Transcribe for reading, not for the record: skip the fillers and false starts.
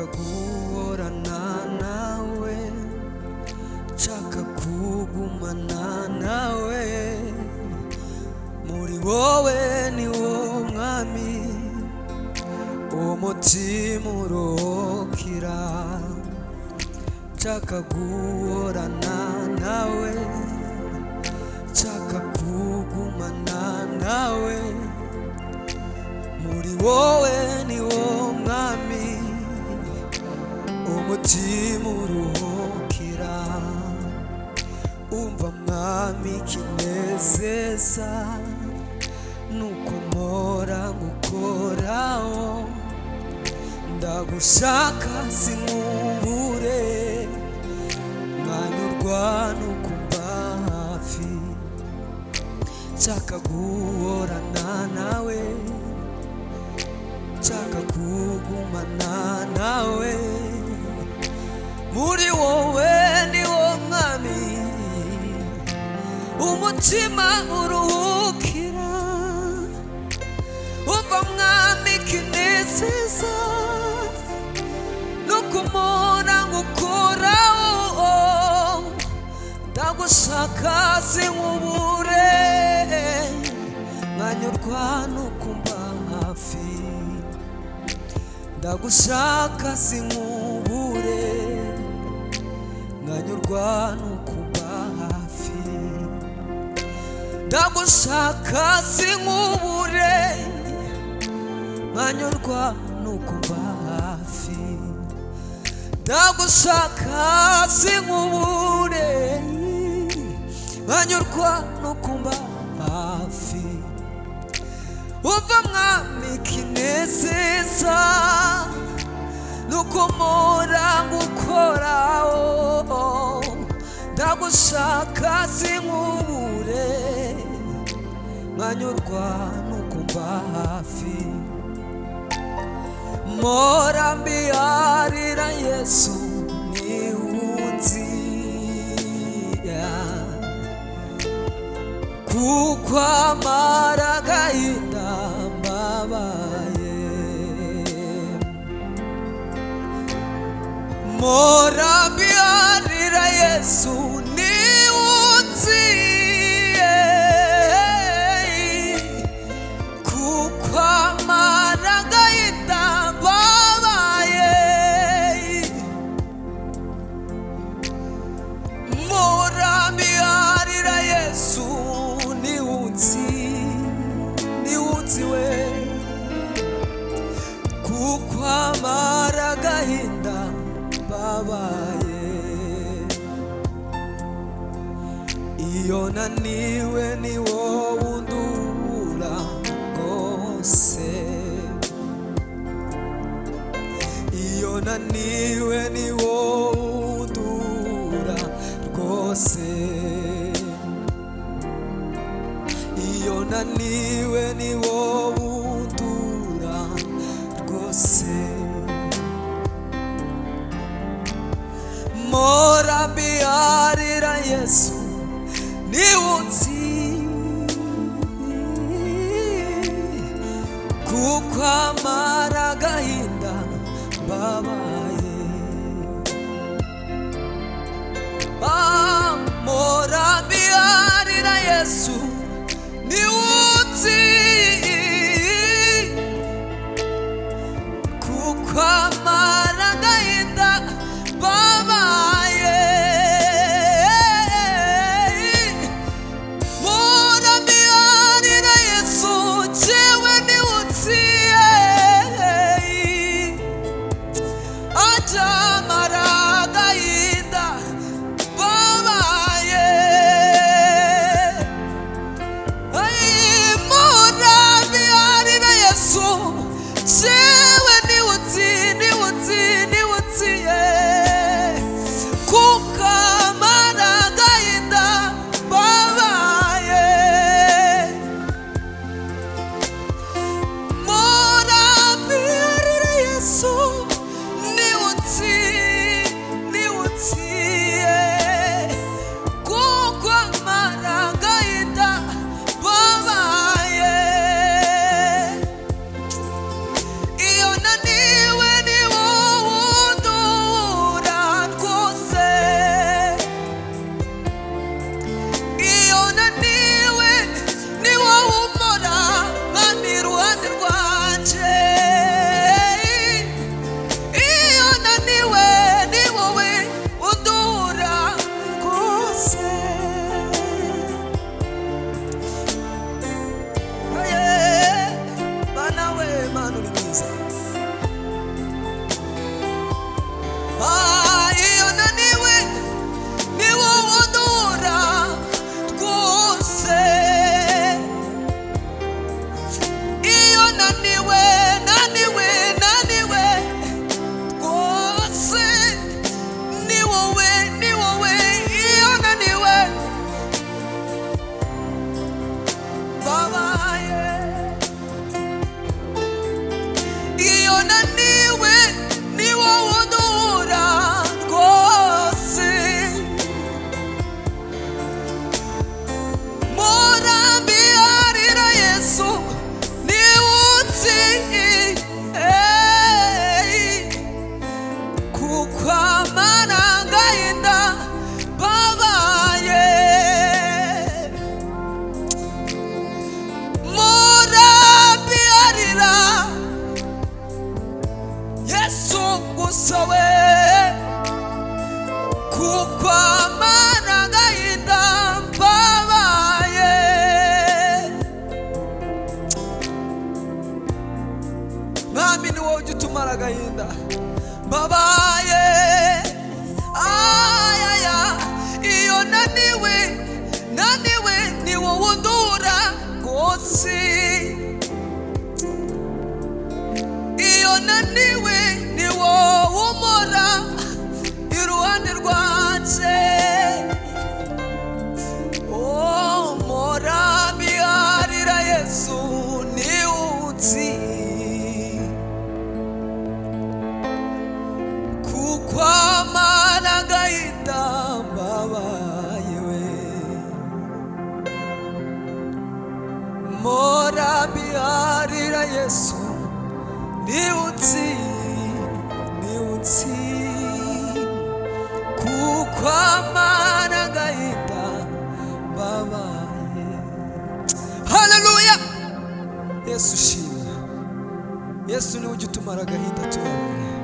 nshaka guhorana nawe, nshaka kugumana nawe, muri wowe ni wo mwami umutima uruhukira. Nshaka guhorana nawe, nshaka kugumana nawe, muri wowe ni wo mwami umutima uruhukira. Umva mwami kinezeza nuko mpora ngukoraho, ndagushaka sinkubure, nkanyurwa nukumva hafi. Nshaka guhorana nawe, nshaka kugumana nawe, muri wowe ni wo mwami umutima uruhukira. Umva mwami kinezeza nuko mpora ngukoraho, ndagushaka sinkubure, nkanyurwa nukumva hafi. Ndagushaka sinkubure, nkanyurwa nukumva hafi. Ndagushaka sinkubure, nkanyurwa nukumva hafi. Ndagushaka sinkubure, nkanyurwa nukumva hafi. Umva mwami kinezeza nuko mpora ngukoraho, ndagushaka sinkubure, nkanyurwa nukumva hafi. Mpora mbiharira Yesu niwe unzira, kuko amara agahinda mbabaye. Mpora mbiharira Yesu niwe unzira, kuko amara agahinda mbabaye. Mpora mbiharira Yesu niwunziwe, kuko amara agahinda mbabaye. Iyo naniwe ni wowe undura rwose, iyo naniwe ni wowe undura rwose, iyo naniwe ni wowe undura rwose. Mpora mbiharira Yesu niwe unzira, kuko amara agahinda mbabaye. Mpora mbiharira Yesu niwe unzira, kuko amara agahinda mbabaye. Mpora mbiharira Yesu jewe niwe unzira, aja amara agahinda mbabaye. mwami ni wowe ujya utumara agahinda. Mbabaye ayaya iyo naniwe ni wowe undura rwose. Iyo naniwe ni wowe umora iruhande rwanje. Oh mora biharira Yesu ni uzi kuko amara agahinda mbabaye we. Mora biharira Yesu ni uzi kuko amara agahinda mbabaye. Haleluya. Yesu shimwa. Yesu ni ujya utumara agahinda tubabaye.